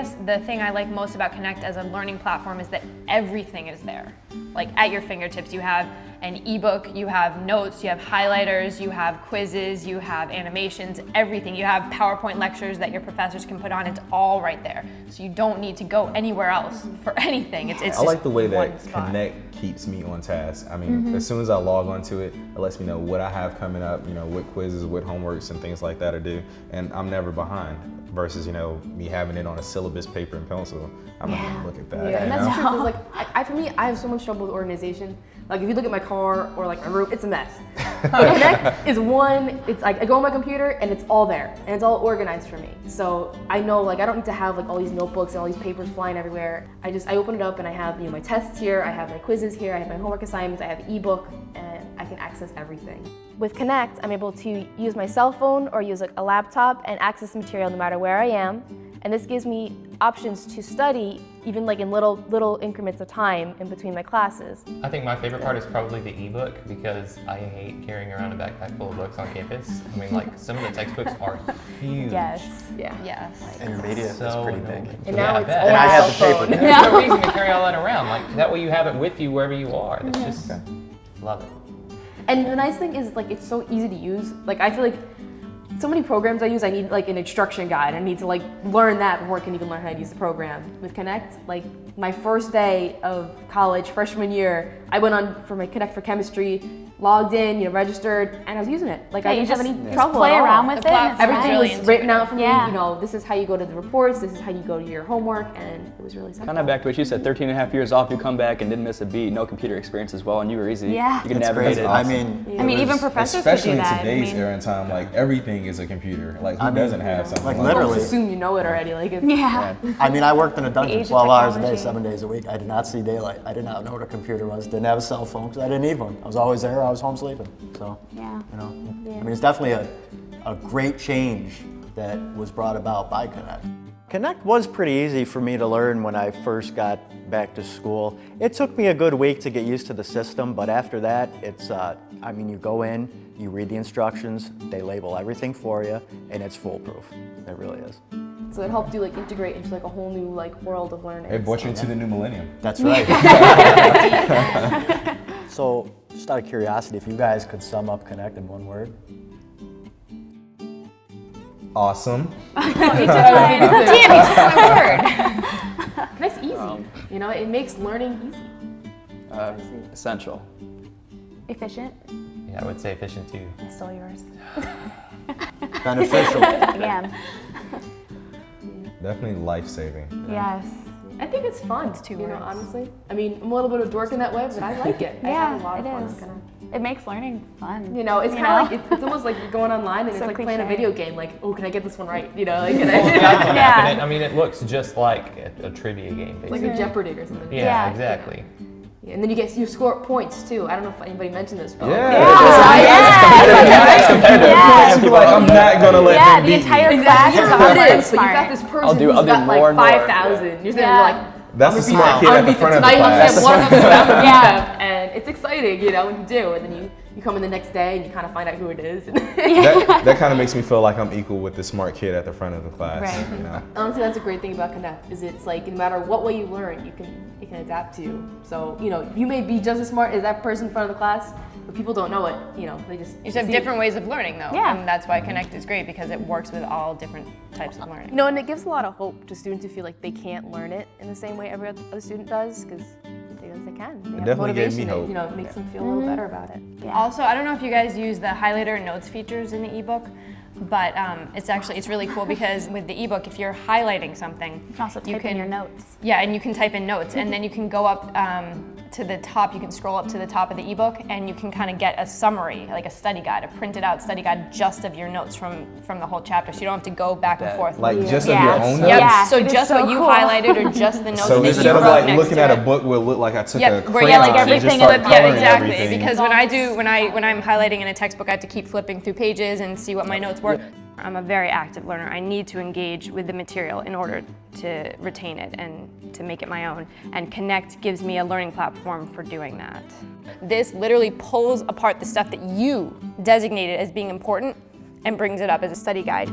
guess the thing I like most about Connect as a learning platform is that everything is there. Like at your fingertips, you have an ebook, you have notes, you have highlighters, you have quizzes, you have animations, everything. You have PowerPoint lectures that your professors can put on. It's all right there. So you don't need to go anywhere else for anything. It's I like the way one that spot. Connect keeps me on task. I mean, as soon as I log onto it, it lets me know what I have coming up, what quizzes, what homeworks and things like that to do. And I'm never behind versus, me having it on a syllabus paper and pencil. I'm not gonna look at that. Yeah, and that's true, because for me, I have so much trouble with organization. Like if you look at my car or like my room, it's a mess. But Connect is it's like I go on my computer and it's all there and it's all organized for me. So I know I don't need to have all these notebooks and all these papers flying everywhere. I open it up and I have my tests here, I have my quizzes here, I have my homework assignments, I have the ebook, and I can access everything. With Connect, I'm able to use my cell phone or use a laptop and access the material no matter where I am. And this gives me options to study even in little increments of time in between my classes. I think my favorite part is probably the ebook, because I hate carrying around a backpack full of books on campus. I mean, some of the textbooks are huge. Yes. Intermediate is pretty big. And now it's all and I have the phone. paper. There's no reason to carry all that around. That way you have it with you wherever you are. That's just, love it. And the nice thing is it's so easy to use. I feel like so many programs I use, I need an instruction guide. I need to learn that before I can even learn how to use the program. With Connect, my first day of college, freshman year, I went on for my Connect for Chemistry, logged in, registered, and I was using it. I didn't have any trouble play at all. around with it. And Everything really was written out for me. Yeah. This is how you go to the reports, this is how you go to your homework, and it was really simple. Kind of back to what you said, 13 and a half years off, you come back and didn't miss a beat, no computer experience as well, and you were easy. Yeah. You could That's navigate crazy. it. Awesome. I mean, even professors could especially do that. in today's era and time, everything is a computer. Who doesn't have something like literally. Just assume you know it already. Yeah. I mean, I worked in a dungeon age of 12 hours a day, technology. 7 days a week. I did not see daylight. I did not know what a computer was. Didn't have a cell phone because I didn't need one. I was always there. I was home sleeping. So, Yeah. I mean, it's definitely a great change that was brought about by Connect. Connect was pretty easy for me to learn when I first got back to school. It took me a good week to get used to the system, but after that, it's, you go in, you read the instructions, they label everything for you, and it's foolproof. It really is. So it helped you integrate into a whole new world of learning. It brought you into the new millennium. That's right. So, just out of curiosity, if you guys could sum up Connect in one word. Awesome. That's easy. It makes learning easy. Essential. Efficient. Yeah, I would say efficient too. It's still yours. Beneficial. Yeah. Definitely life-saving. Yes. I think it's fun. It's 2 words. Honestly. I mean, I'm a little bit of a dork in that way, but I like it. I have a lot of fun. is. It makes learning fun. It's kind of it's almost like you're going online and So it's playing a cliche. video game. Can I get this one right? Can I? Yeah. It looks just like a trivia game, Like basically. a Jeopardy or something. Yeah, exactly. Yeah, and then you score points too. I don't know if anybody mentioned this, but I'm not gonna let them The beat entire me. class is But online you've got this person I'll do who's got more and more. 5,000. You're sitting there like, That's the smart kid at the front of the tonight, class. one of them and it's exciting, when you do, and then you come in the next day and you kind of find out who it is. That kind of makes me feel like I'm equal with the smart kid at the front of the class. Right. Honestly, that's a great thing about Connect, is it's no matter what way you learn, you can adapt to. So, you may be just as smart as that person in front of the class, but people don't know it, they just You just have different ways of learning though. Yeah. And that's why Connect is great, because it works with all different types of learning. and it gives a lot of hope to students who feel like they can't learn it in the same way every other student does, because they can. They have definitely gave motivation. me hope. It makes them feel a little better about it. Also, I don't know if you guys use the highlighter and notes features in the ebook, but it's really cool because with the ebook, if you're highlighting something, You can also type in your notes. Yeah, and you can type in notes, and then you can go up to the top. You can scroll up to the top of the ebook, and you can kind of get a summary, like a study guide, a printed out study guide just of your notes from the whole chapter. So you don't have to go back and forth. Just of your own notes? Yep. Yeah, So it is just so what you cool. highlighted or just the notes So that you instead of wrote next looking to at it. a book where it looked like I took a Yep, where crayon like and everything just is started yeah, coloring exactly. everything. Because when I'm highlighting in a textbook, I have to keep flipping through pages and see what my notes were. I'm a very active learner. I need to engage with the material in order to retain it and to make it my own. And Connect gives me a learning platform for doing that. This literally pulls apart the stuff that you designated as being important and brings it up as a study guide.